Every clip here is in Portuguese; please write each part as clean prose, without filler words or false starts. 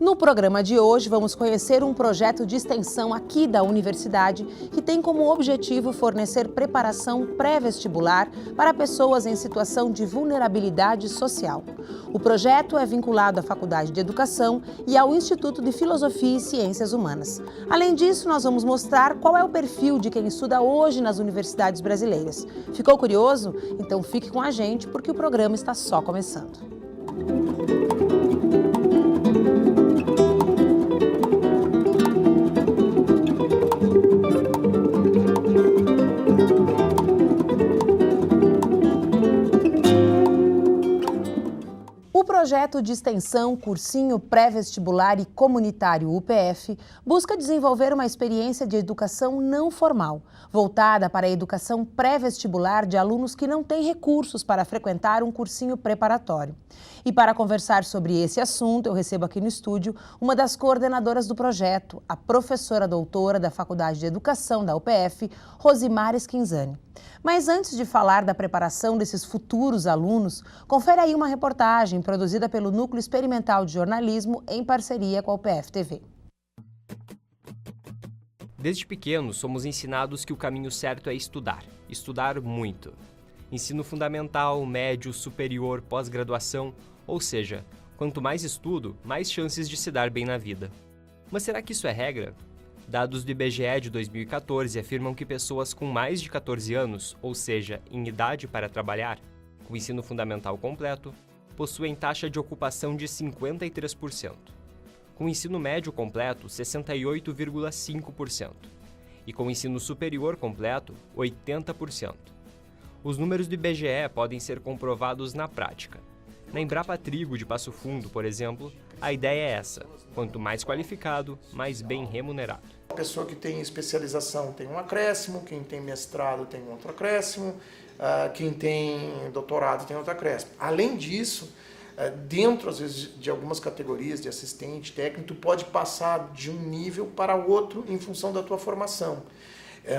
No programa de hoje, vamos conhecer um projeto de extensão aqui da universidade que tem como objetivo fornecer preparação pré-vestibular para pessoas em situação de vulnerabilidade social. O projeto é vinculado à Faculdade de Educação e ao Instituto de Filosofia e Ciências Humanas. Além disso, nós vamos mostrar qual é o perfil de quem estuda hoje nas universidades brasileiras. Ficou curioso? Então fique com a gente, porque o programa está só começando. O projeto de extensão Cursinho Pré-Vestibular e Comunitário UPF busca desenvolver uma experiência de educação não formal, voltada para a educação pré-vestibular de alunos que não têm recursos para frequentar um cursinho preparatório. E para conversar sobre esse assunto, eu recebo aqui no estúdio uma das coordenadoras do projeto, a professora doutora da Faculdade de Educação da UPF, Rosimara Schinsani. Mas antes de falar da preparação desses futuros alunos, confere aí uma reportagem produzida pelo Núcleo Experimental de Jornalismo em parceria com a UPF TV. Desde pequenos, somos ensinados que o caminho certo é estudar muito. Ensino fundamental, médio, superior, pós-graduação, ou seja, quanto mais estudo, mais chances de se dar bem na vida. Mas será que isso é regra? Dados do IBGE de 2014 afirmam que pessoas com mais de 14 anos, ou seja, em idade para trabalhar, com ensino fundamental completo, possuem taxa de ocupação de 53%. Com ensino médio completo, 68,5%. E com ensino superior completo, 80%. Os números do IBGE podem ser comprovados na prática. Na Embrapa Trigo de Passo Fundo, por exemplo, a ideia é essa: quanto mais qualificado, mais bem remunerado. A pessoa que tem especialização tem um acréscimo, quem tem mestrado tem outro acréscimo, quem tem doutorado tem outro acréscimo. Além disso, dentro, às vezes, de algumas categorias de assistente técnico, tu pode passar de um nível para outro em função da tua formação.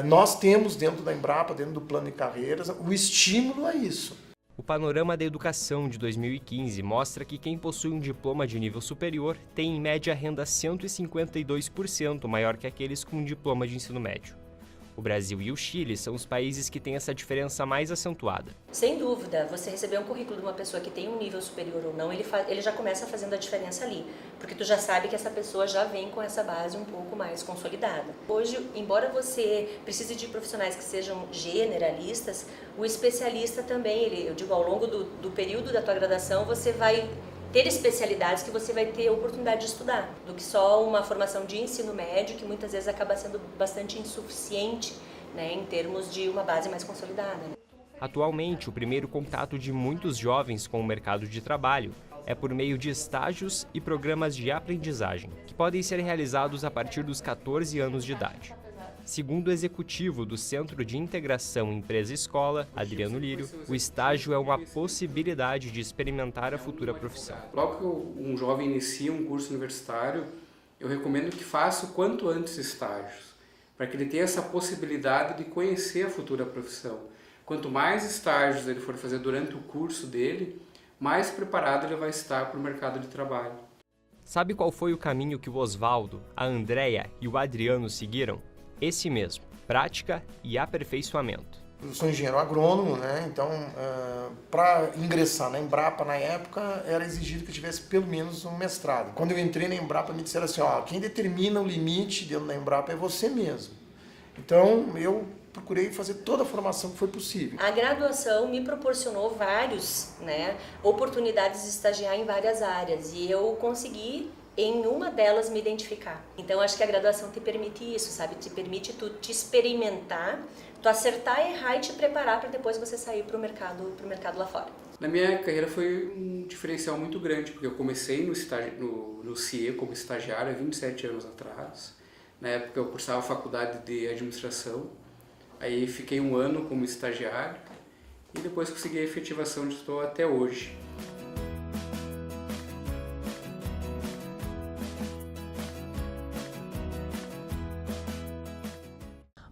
Nós temos dentro da Embrapa, dentro do plano de carreiras, o estímulo a isso. O Panorama da Educação de 2015 mostra que quem possui um diploma de nível superior tem, em média, renda 152% maior que aqueles com um diploma de ensino médio. O Brasil e o Chile são os países que têm essa diferença mais acentuada. Sem dúvida, você receber um currículo de uma pessoa que tem um nível superior ou não, ele já começa fazendo a diferença ali, porque tu já sabe que essa pessoa já vem com essa base um pouco mais consolidada. Hoje, embora você precise de profissionais que sejam generalistas, o especialista também, eu digo, ao longo do período da tua graduação, você vai ter especialidades que você vai ter a oportunidade de estudar, do que só uma formação de ensino médio, que muitas vezes acaba sendo bastante insuficiente, né, em termos de uma base mais consolidada. Atualmente, o primeiro contato de muitos jovens com o mercado de trabalho é por meio de estágios e programas de aprendizagem, que podem ser realizados a partir dos 14 anos de idade. Segundo o executivo do Centro de Integração Empresa-Escola, Adriano Lírio, o estágio é uma possibilidade de experimentar a futura profissão. Logo que um jovem inicia um curso universitário, eu recomendo que faça o quanto antes estágios, para que ele tenha essa possibilidade de conhecer a futura profissão. Quanto mais estágios ele for fazer durante o curso dele, mais preparado ele vai estar para o mercado de trabalho. Sabe qual foi o caminho que o Osvaldo, a Andréia e o Adriano seguiram? Esse mesmo: prática e aperfeiçoamento. Eu sou engenheiro agrônomo, né? Então, para ingressar na Embrapa, na época, era exigido que eu tivesse pelo menos um mestrado. Quando eu entrei na Embrapa, me disseram assim, quem determina o limite dentro da Embrapa é você mesmo. Então, eu procurei fazer toda a formação que foi possível. A graduação me proporcionou oportunidades de estagiar em várias áreas, e eu consegui em uma delas me identificar. Então acho que a graduação te permite isso, sabe? Te permite tu te experimentar, tu acertar, errar e te preparar para depois você sair para o mercado lá fora. Na minha carreira foi um diferencial muito grande, porque eu comecei no CIE como estagiário há 27 anos atrás. Na época eu cursava faculdade de administração, aí fiquei um ano como estagiário e depois consegui a efetivação onde estou até hoje.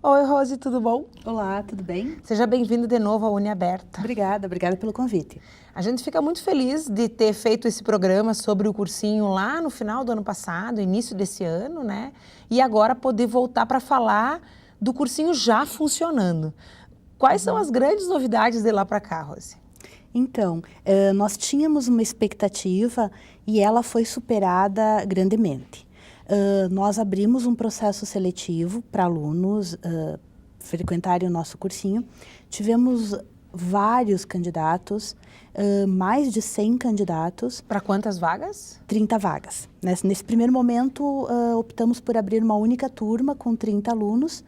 Oi, Rose, tudo bom? Olá, tudo bem? Seja bem-vindo de novo à Uniaberta. Obrigada pelo convite. A gente fica muito feliz de ter feito esse programa sobre o cursinho lá no final do ano passado, início desse ano, né? E agora poder voltar para falar do cursinho já funcionando. Quais são as grandes novidades de lá para cá, Rose? Então, nós tínhamos uma expectativa e ela foi superada grandemente. Nós abrimos um processo seletivo para alunos frequentarem o nosso cursinho. Tivemos vários candidatos, mais de 100 candidatos. Para quantas vagas? 30 vagas. Nesse primeiro momento, optamos por abrir uma única turma com 30 alunos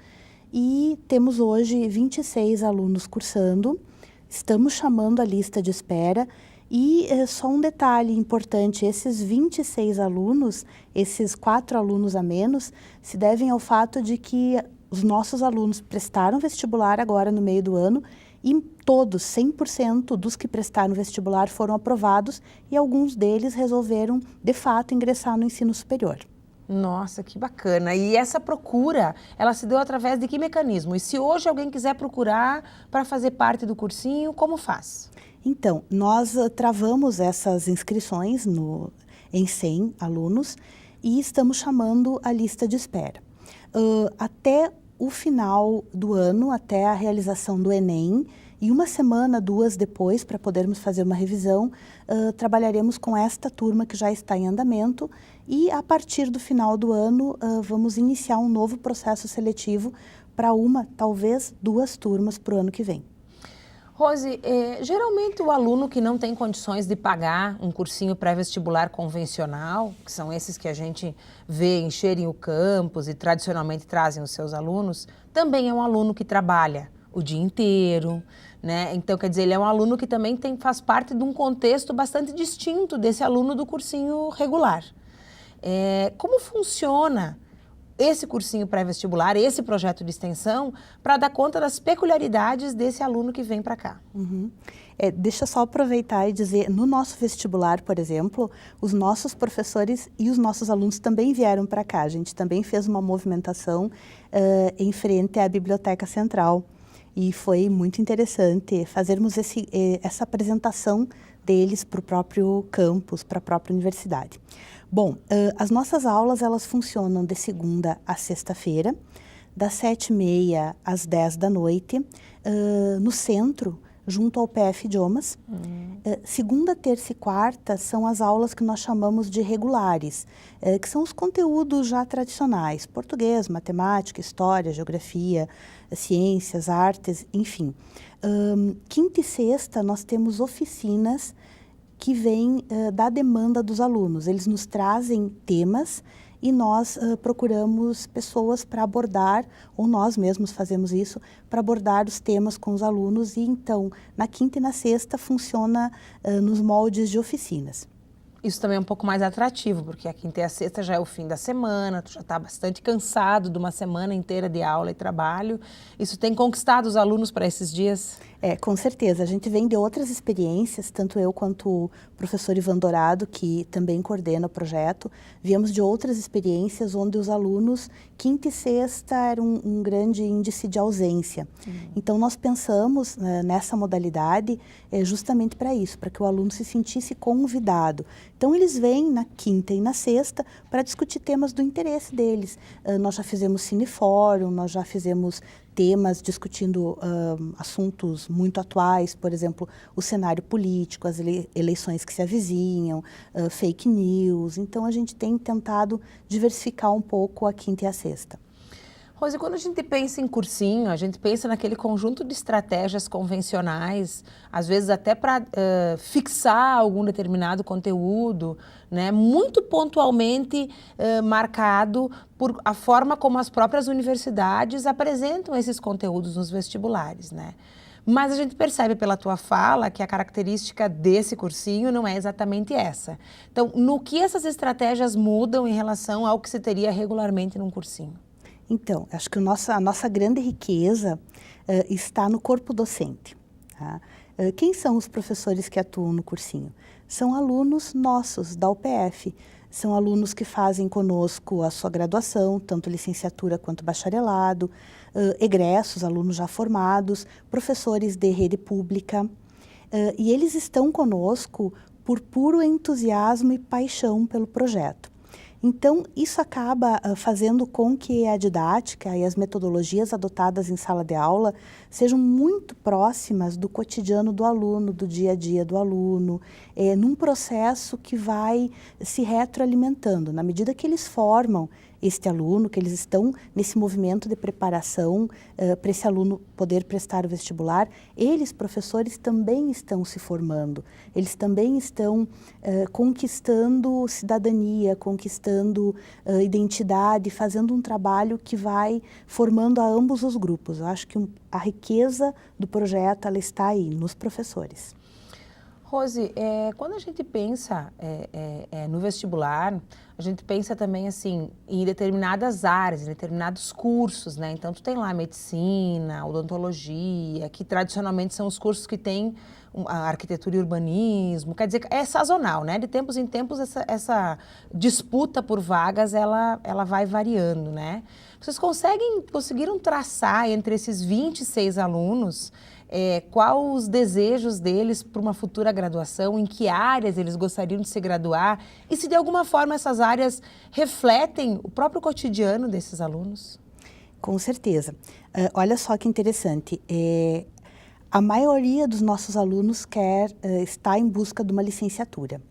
e temos hoje 26 alunos cursando. Estamos chamando a lista de espera. E só um detalhe importante, esses 26 alunos, esses 4 alunos a menos, se devem ao fato de que os nossos alunos prestaram vestibular agora no meio do ano e todos, 100% dos que prestaram vestibular foram aprovados e alguns deles resolveram, de fato, ingressar no ensino superior. Nossa, que bacana. E essa procura, ela se deu através de que mecanismo? E se hoje alguém quiser procurar para fazer parte do cursinho, como faz? Então, nós travamos essas inscrições em 100 alunos e estamos chamando a lista de espera. Até o final do ano, até a realização do Enem, e uma semana, 2 depois, para podermos fazer uma revisão, trabalharemos com esta turma que já está em andamento e, a partir do final do ano, vamos iniciar um novo processo seletivo para uma, talvez 2 turmas para o ano que vem. Rose, geralmente o aluno que não tem condições de pagar um cursinho pré-vestibular convencional, que são esses que a gente vê encherem o campus e tradicionalmente trazem os seus alunos, também é um aluno que trabalha o dia inteiro, né? Então, quer dizer, ele é um aluno que também faz parte de um contexto bastante distinto desse aluno do cursinho regular. Como funciona esse cursinho pré-vestibular, esse projeto de extensão, para dar conta das peculiaridades desse aluno que vem para cá? Uhum. Deixa eu só aproveitar e dizer, no nosso vestibular, por exemplo, os nossos professores e os nossos alunos também vieram para cá. A gente também fez uma movimentação em frente à Biblioteca Central. E foi muito interessante fazermos essa apresentação deles para o próprio campus, para a própria universidade. Bom, as nossas aulas elas funcionam de segunda a sexta-feira, das 7h30 às 10 da noite, no centro, junto ao PF Idiomas. Segunda, terça e quarta são as aulas que nós chamamos de regulares, que são os conteúdos já tradicionais, português, matemática, história, geografia, ciências, artes, enfim. Quinta e sexta nós temos oficinas que vêm da demanda dos alunos. Eles nos trazem temas e nós procuramos pessoas para abordar, ou nós mesmos fazemos isso, para abordar os temas com os alunos. E então, na quinta e na sexta, funciona nos moldes de oficinas. Isso também é um pouco mais atrativo, porque a quinta e a sexta já é o fim da semana, tu já está bastante cansado de uma semana inteira de aula e trabalho. Isso tem conquistado os alunos para esses dias? Com certeza. A gente vem de outras experiências, tanto eu quanto o professor Ivan Dourado, que também coordena o projeto, viemos de outras experiências onde os alunos, quinta e sexta, era um grande índice de ausência. Então, nós pensamos nessa modalidade justamente para isso, para que o aluno se sentisse convidado. Então, eles vêm na quinta e na sexta para discutir temas do interesse deles. Nós já fizemos cinefórum, nós já fizemos temas discutindo assuntos muito atuais, por exemplo, o cenário político, as eleições que se avizinham, fake news. Então, a gente tem tentado diversificar um pouco a quinta e a sexta. Rose, quando a gente pensa em cursinho, a gente pensa naquele conjunto de estratégias convencionais, às vezes até para fixar algum determinado conteúdo, né, muito pontualmente marcado por a forma como as próprias universidades apresentam esses conteúdos nos vestibulares, né? Mas a gente percebe pela tua fala que a característica desse cursinho não é exatamente essa. Então, no que essas estratégias mudam em relação ao que se teria regularmente num cursinho? Então, acho que a nossa grande riqueza está no corpo docente. Tá? Quem são os professores que atuam no cursinho? São alunos nossos, da UPF. São alunos que fazem conosco a sua graduação, tanto licenciatura quanto bacharelado, egressos, alunos já formados, professores de rede pública. E eles estão conosco por puro entusiasmo e paixão pelo projeto. Então, isso acaba fazendo com que a didática e as metodologias adotadas em sala de aula sejam muito próximas do cotidiano do aluno, do dia a dia do aluno, num processo que vai se retroalimentando. Na medida que eles formam este aluno, que eles estão nesse movimento de preparação para esse aluno poder prestar o vestibular, eles, professores, também estão se formando, eles também estão conquistando cidadania, conquistando identidade, fazendo um trabalho que vai formando a ambos os grupos. Eu acho que a riqueza do projeto ela está aí, nos professores. Rose, quando a gente pensa no vestibular, a gente pensa também assim em determinadas áreas, em determinados cursos, né? Então, tu tem lá medicina, odontologia, que tradicionalmente são os cursos que têm a arquitetura e urbanismo, quer dizer, é sazonal, né? De tempos em tempos essa disputa por vagas, ela vai variando, né? Vocês conseguiram traçar entre esses 26 alunos quais os desejos deles para uma futura graduação, em que áreas eles gostariam de se graduar e se de alguma forma essas áreas refletem o próprio cotidiano desses alunos? Com certeza. Olha só que interessante. A maioria dos nossos alunos está em busca de uma licenciatura.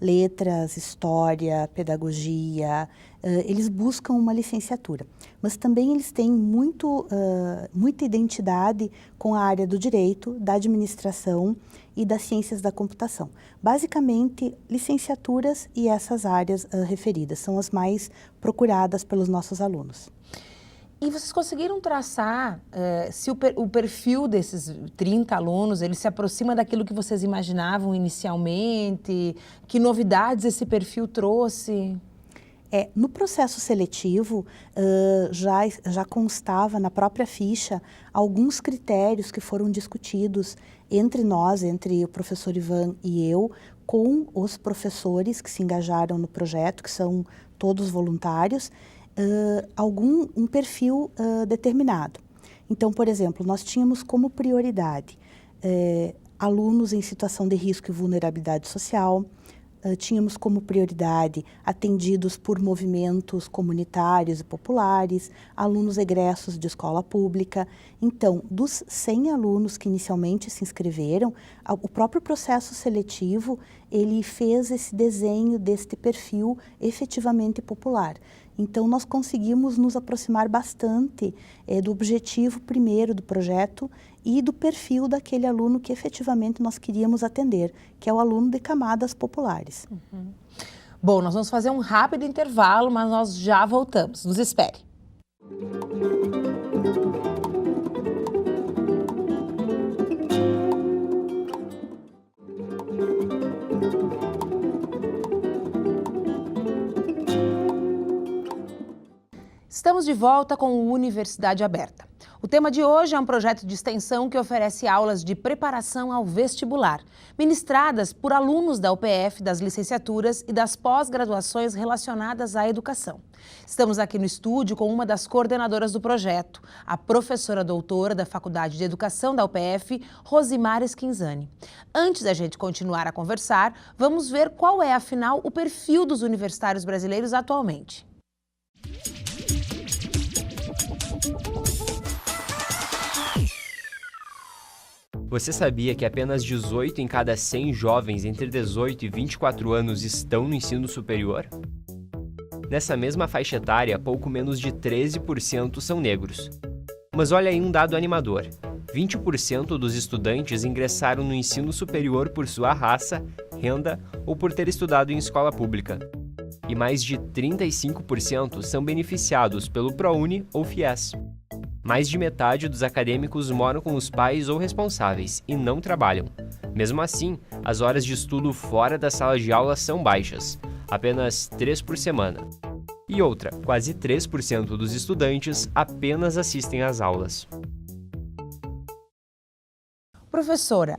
Letras, história, pedagogia, eles buscam uma licenciatura. Mas também eles têm muita identidade com a área do direito, da administração e das ciências da computação. Basicamente, licenciaturas e essas áreas referidas são as mais procuradas pelos nossos alunos. E vocês conseguiram traçar se o perfil desses 30 alunos, ele se aproxima daquilo que vocês imaginavam inicialmente? Que novidades esse perfil trouxe? No processo seletivo, já constava na própria ficha alguns critérios que foram discutidos entre nós, entre o professor Ivan e eu, com os professores que se engajaram no projeto, que são todos voluntários, um perfil determinado. Então, por exemplo, nós tínhamos como prioridade alunos em situação de risco e vulnerabilidade social, tínhamos como prioridade atendidos por movimentos comunitários e populares, alunos egressos de escola pública. Então, dos 100 alunos que inicialmente se inscreveram, o próprio processo seletivo, ele fez esse desenho deste perfil efetivamente popular. Então, nós conseguimos nos aproximar bastante do objetivo primeiro do projeto e do perfil daquele aluno que efetivamente nós queríamos atender, que é o aluno de camadas populares. Uhum. Bom, nós vamos fazer um rápido intervalo, mas nós já voltamos. Nos espere. Estamos de volta com o Universidade Aberta. O tema de hoje é um projeto de extensão que oferece aulas de preparação ao vestibular, ministradas por alunos da UPF, das licenciaturas e das pós-graduações relacionadas à educação. Estamos aqui no estúdio com uma das coordenadoras do projeto, a professora doutora da Faculdade de Educação da UPF, Rosimara Schinsani. Antes da gente continuar a conversar, vamos ver qual é, afinal, o perfil dos universitários brasileiros atualmente. Você sabia que apenas 18 em cada 100 jovens entre 18 e 24 anos estão no ensino superior? Nessa mesma faixa etária, pouco menos de 13% são negros. Mas olha aí um dado animador. 20% dos estudantes ingressaram no ensino superior por sua raça, renda ou por ter estudado em escola pública. E mais de 35% são beneficiados pelo ProUni ou FIES. Mais de metade dos acadêmicos moram com os pais ou responsáveis e não trabalham. Mesmo assim, as horas de estudo fora da sala de aula são baixas, apenas 3 por semana. E outra, quase 3% dos estudantes apenas assistem às aulas. Professora,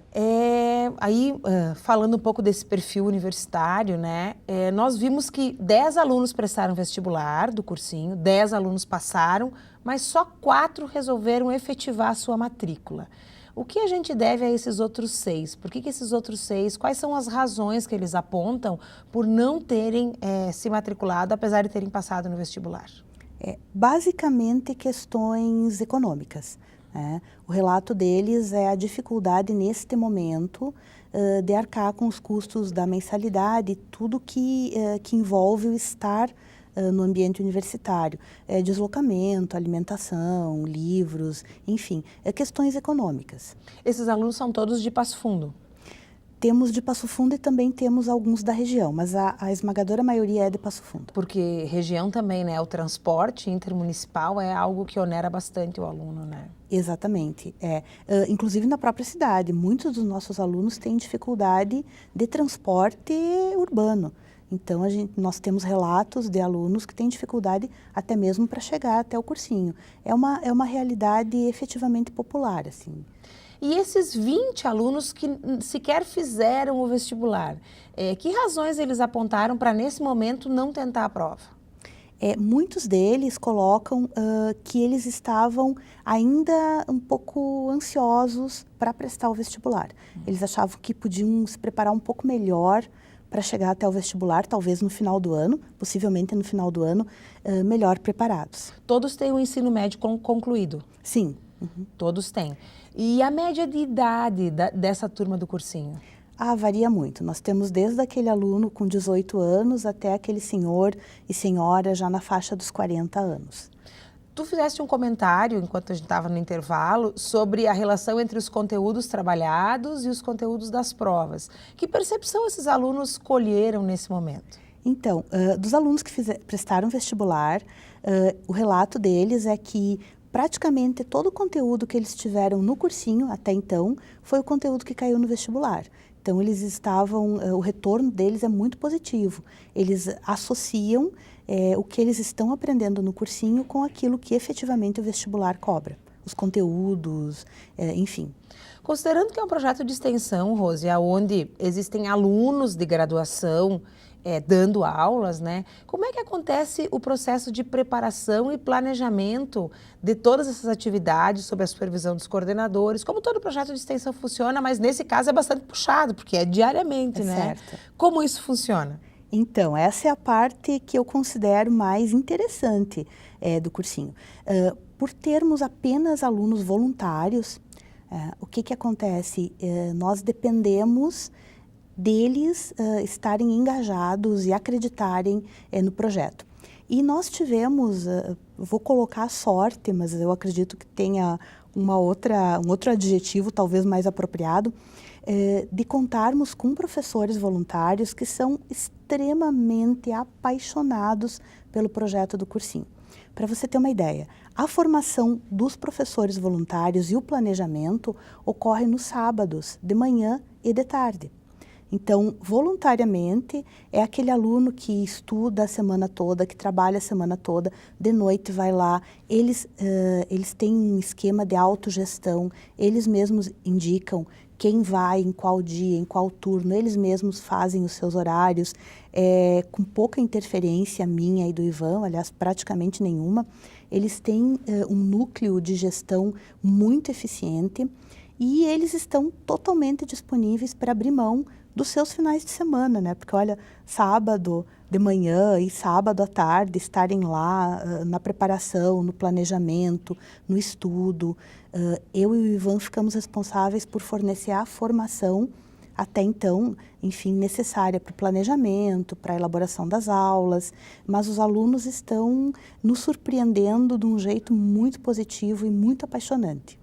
falando um pouco desse perfil universitário, né, nós vimos que 10 alunos prestaram vestibular do cursinho, 10 alunos passaram, mas só 4 resolveram efetivar a sua matrícula. O que a gente deve a esses outros 6? Por que esses outros 6, quais são as razões que eles apontam por não terem se matriculado, apesar de terem passado no vestibular? Basicamente questões econômicas. O relato deles é a dificuldade neste momento de arcar com os custos da mensalidade, tudo que envolve o estar no ambiente universitário, deslocamento, alimentação, livros, enfim, questões econômicas. Esses alunos são todos de Passo Fundo? Temos de Passo Fundo e também temos alguns da região, mas a esmagadora maioria é de Passo Fundo. Porque região também, né? O transporte intermunicipal é algo que onera bastante o aluno, né? Exatamente. Inclusive na própria cidade, muitos dos nossos alunos têm dificuldade de transporte urbano. Então, nós temos relatos de alunos que têm dificuldade até mesmo para chegar até o cursinho. É uma realidade efetivamente popular, assim. E esses 20 alunos que sequer fizeram o vestibular, que razões eles apontaram para, nesse momento, não tentar a prova? Muitos deles colocam que eles estavam ainda um pouco ansiosos para prestar o vestibular. Eles achavam que podiam se preparar um pouco melhor para chegar até o vestibular, talvez no final do ano, possivelmente no final do ano, melhor preparados. Todos têm o ensino médio concluído? Sim. Uhum. Todos têm. E a média de idade dessa turma do cursinho? Varia muito. Nós temos desde aquele aluno com 18 anos até aquele senhor e senhora já na faixa dos 40 anos. Tu fizeste um comentário, enquanto a gente estava no intervalo, sobre a relação entre os conteúdos trabalhados e os conteúdos das provas. Que percepção esses alunos colheram nesse momento? Então, dos alunos que prestaram vestibular, o relato deles é que praticamente todo o conteúdo que eles tiveram no cursinho até então foi o conteúdo que caiu no vestibular. Então, o retorno deles é muito positivo. Eles associam o que eles estão aprendendo no cursinho com aquilo que efetivamente o vestibular cobra. Os conteúdos, enfim. Considerando que é um projeto de extensão, Rose, onde existem alunos de graduação dando aulas, né? Como é que acontece o processo de preparação e planejamento de todas essas atividades sob a supervisão dos coordenadores? Como todo projeto de extensão funciona, mas nesse caso é bastante puxado, porque é diariamente, né? Certo. Como isso funciona? Então, essa é a parte que eu considero mais interessante do cursinho. Por termos apenas alunos voluntários, o que acontece? Nós dependemos deles estarem engajados e acreditarem no projeto. E nós tivemos, vou colocar sorte, mas eu acredito que tenha um outro adjetivo talvez mais apropriado, de contarmos com professores voluntários que são extremamente apaixonados pelo projeto do cursinho. Para você ter uma ideia, a formação dos professores voluntários e o planejamento ocorre nos sábados, de manhã e de tarde. Então, voluntariamente, é aquele aluno que estuda a semana toda, que trabalha a semana toda, de noite vai lá, eles têm um esquema de autogestão, eles mesmos indicam quem vai, em qual dia, em qual turno, eles mesmos fazem os seus horários, com pouca interferência minha e do Ivan, aliás, praticamente nenhuma. Eles têm um núcleo de gestão muito eficiente e eles estão totalmente disponíveis para abrir mão dos seus finais de semana, né? Porque, olha, sábado de manhã e sábado à tarde estarem lá na preparação, no planejamento, no estudo. Eu e o Ivan ficamos responsáveis por fornecer a formação até então, enfim, necessária para o planejamento, para a elaboração das aulas, mas os alunos estão nos surpreendendo de um jeito muito positivo e muito apaixonante.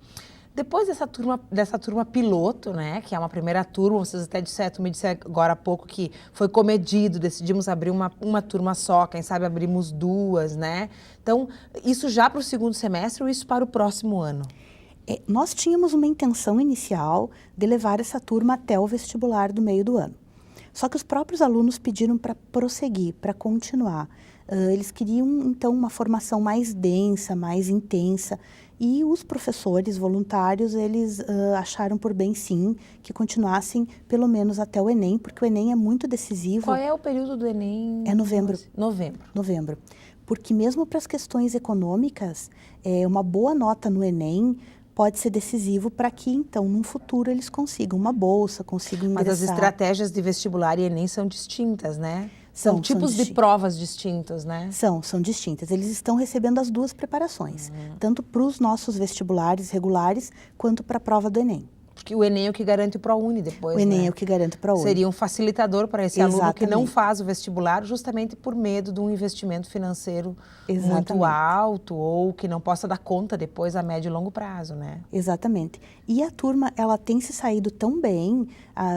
Depois dessa turma piloto, né, que é uma primeira turma, vocês até me disseram agora há pouco que foi comedido, decidimos abrir uma turma só, quem sabe abrimos 2, né? Então, isso já para o segundo semestre ou isso para o próximo ano? Nós tínhamos uma intenção inicial de levar essa turma até o vestibular do meio do ano. Só que os próprios alunos pediram para prosseguir, para continuar. Eles queriam, então, uma formação mais densa, mais intensa. E os professores voluntários, eles acharam por bem, sim, que continuassem pelo menos até o Enem, porque o Enem é muito decisivo. Qual é o período do Enem? É novembro. Novembro. Porque mesmo para as questões econômicas, uma boa nota no Enem pode ser decisivo para que, então, no futuro eles consigam uma bolsa, consigam ingressar. Mas as estratégias de vestibular e Enem são distintas, né? São tipos de provas distintos, né? São distintas. Eles estão recebendo as duas preparações, tanto para os nossos vestibulares regulares, quanto para a prova do Enem. Porque o Enem é o que garante o ProUni depois, O Enem né? é o que garante o ProUni. Seria um facilitador para esse aluno que não faz o vestibular justamente por medo de um investimento financeiro muito alto ou que não possa dar conta depois a médio e longo prazo, né? Exatamente. E a turma, ela tem se saído tão bem,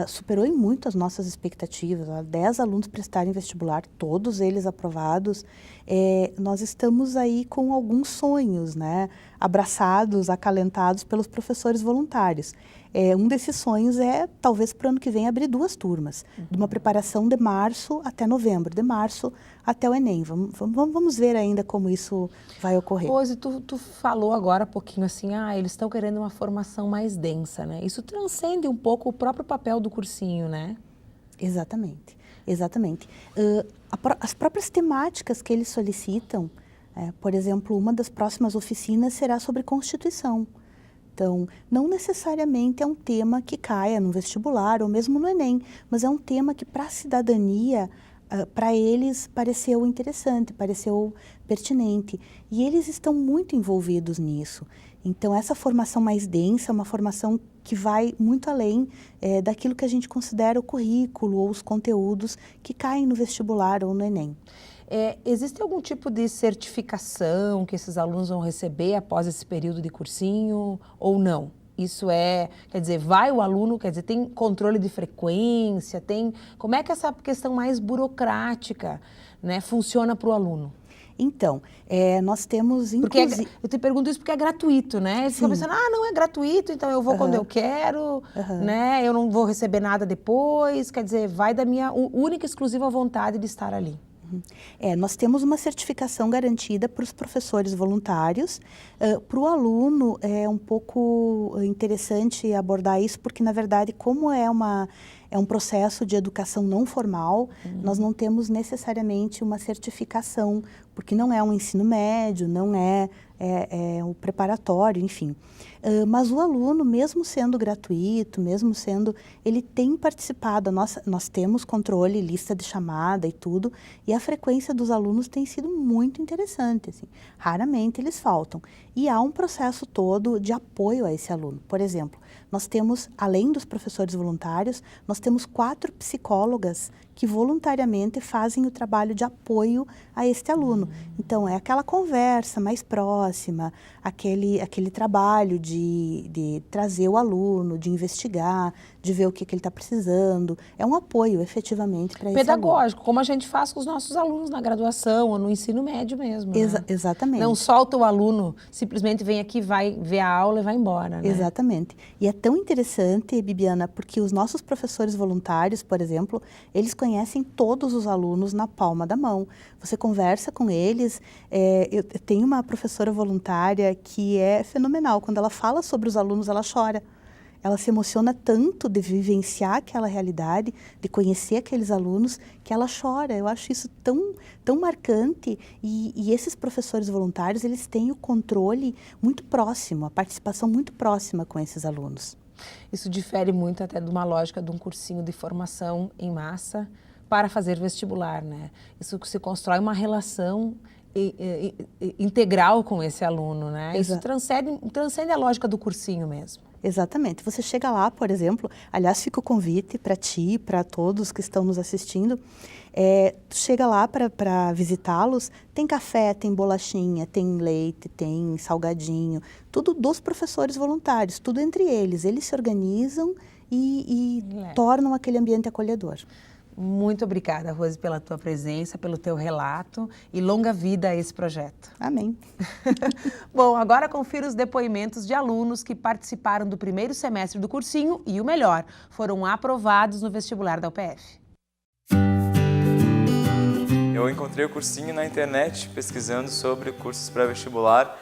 superou em muito as nossas expectativas. 10 alunos prestarem vestibular, todos eles aprovados. Nós estamos aí com alguns sonhos, né? Abraçados, acalentados pelos professores voluntários. Um desses sonhos é, talvez, para o ano que vem, abrir 2 turmas, de uma preparação de março até novembro, de março até o Enem. Vamos ver ainda como isso vai ocorrer. Rose, tu falou agora um pouquinho assim, eles estão querendo uma formação mais densa, né? Isso transcende um pouco o próprio papel do cursinho, né? Exatamente. As próprias temáticas que eles solicitam, por exemplo, uma das próximas oficinas será sobre Constituição. Então, não necessariamente é um tema que caia no vestibular ou mesmo no Enem, mas é um tema que para a cidadania, para eles pareceu interessante, pareceu pertinente. E eles estão muito envolvidos nisso. Então, essa formação mais densa é uma formação que vai muito além daquilo que a gente considera o currículo ou os conteúdos que caem no vestibular ou no Enem. Existe algum tipo de certificação que esses alunos vão receber após esse período de cursinho ou não? Isso quer dizer, vai o aluno, quer dizer, tem controle de frequência, como é que essa questão mais burocrática, né, funciona para o aluno? Então, nós temos, inclusive... eu te pergunto isso porque é gratuito, né? Eles ficam pensando, não é gratuito, então eu vou quando eu quero, né? Eu não vou receber nada depois, quer dizer, vai da minha única e exclusiva vontade de estar ali. Nós temos uma certificação garantida para os professores voluntários. Para o aluno é um pouco interessante abordar isso, porque na verdade, como é um processo de educação não formal, nós não temos necessariamente uma certificação, porque não é um ensino médio, não é o preparatório, enfim. Mas o aluno, mesmo sendo gratuito, ele tem participado, nós temos controle, lista de chamada e tudo, e a frequência dos alunos tem sido muito interessante, assim. Raramente eles faltam. E há um processo todo de apoio a esse aluno. Por exemplo, nós temos, além dos professores voluntários, nós temos 4 psicólogas que voluntariamente fazem o trabalho de apoio a este aluno. Então, é aquela conversa mais próxima, aquele trabalho de trazer o aluno, de investigar, de ver o que ele está precisando. É um apoio, efetivamente, para esse pedagógico, como a gente faz com os nossos alunos na graduação ou no ensino médio mesmo. Né? Exatamente. Não solta o aluno, simplesmente vem aqui, vai ver a aula e vai embora. Né? Exatamente. E é tão interessante, Bibiana, porque os nossos professores voluntários, por exemplo, eles conhecem todos os alunos na palma da mão. Você conversa com eles. Eu tenho uma professora voluntária que é fenomenal. Quando ela fala sobre os alunos, ela chora. Ela se emociona tanto de vivenciar aquela realidade, de conhecer aqueles alunos, que ela chora. Eu acho isso tão marcante. E esses professores voluntários, eles têm o controle muito próximo, a participação muito próxima com esses alunos. Isso difere muito até de uma lógica de um cursinho de formação em massa para fazer vestibular, né? Isso que se constrói uma relação integral com esse aluno, né? Isso transcende a lógica do cursinho mesmo. Exatamente. Você chega lá, por exemplo, aliás, fica o convite para ti, para todos que estão nos assistindo, tu chega lá para visitá-los, tem café, tem bolachinha, tem leite, tem salgadinho, tudo dos professores voluntários, tudo entre eles. Eles se organizam e tornam aquele ambiente acolhedor. Muito obrigada, Rose, pela tua presença, pelo teu relato e longa vida a esse projeto. Amém. Bom, agora confira os depoimentos de alunos que participaram do primeiro semestre do cursinho e, o melhor, foram aprovados no vestibular da UPF. Eu encontrei o cursinho na internet, pesquisando sobre cursos pré-vestibular.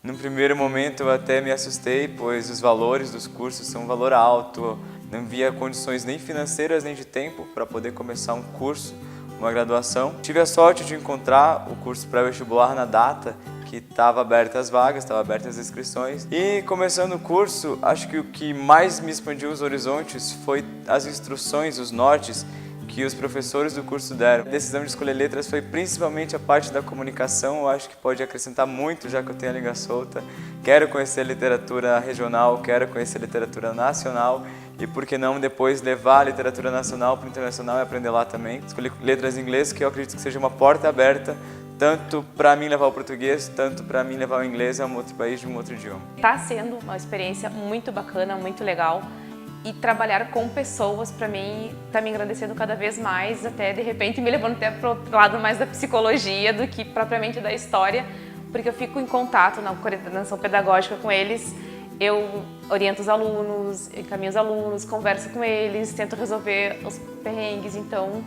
No primeiro momento eu até me assustei, pois os valores dos cursos são um valor alto, não havia condições nem financeiras nem de tempo para poder começar um curso, uma graduação. Tive a sorte de encontrar o curso pré-vestibular na data que estava aberta as vagas, estava abertas as inscrições. E começando o curso, acho que o que mais me expandiu os horizontes foi as instruções, os nortes que os professores do curso deram. A decisão de escolher letras foi principalmente a parte da comunicação, eu acho que pode acrescentar muito, já que eu tenho a língua solta. Quero conhecer literatura regional, quero conhecer literatura nacional e, por que não, depois levar a literatura nacional para o internacional e aprender lá também. Escolhi letras em inglês, que eu acredito que seja uma porta aberta, tanto para mim levar o português, tanto para mim levar o inglês a um outro país de um outro idioma. Está sendo uma experiência muito bacana, muito legal. E trabalhar com pessoas, para mim, está me engrandecendo cada vez mais, até de repente me levando até para o lado mais da psicologia do que propriamente da história, porque eu fico em contato na coordenação pedagógica com eles, eu oriento os alunos, encaminho os alunos, converso com eles, tento resolver os perrengues, então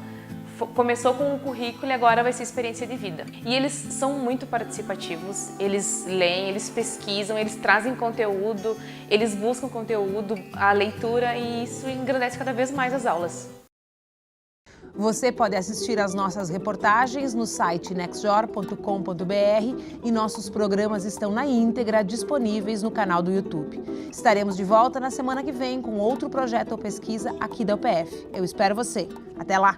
começou com o currículo e agora vai ser experiência de vida. E eles são muito participativos, eles leem, eles pesquisam, eles trazem conteúdo, eles buscam conteúdo, a leitura, e isso engrandece cada vez mais as aulas. Você pode assistir às nossas reportagens no site nextjor.com.br e nossos programas estão na íntegra disponíveis no canal do YouTube. Estaremos de volta na semana que vem com outro projeto ou pesquisa aqui da UPF. Eu espero você. Até lá!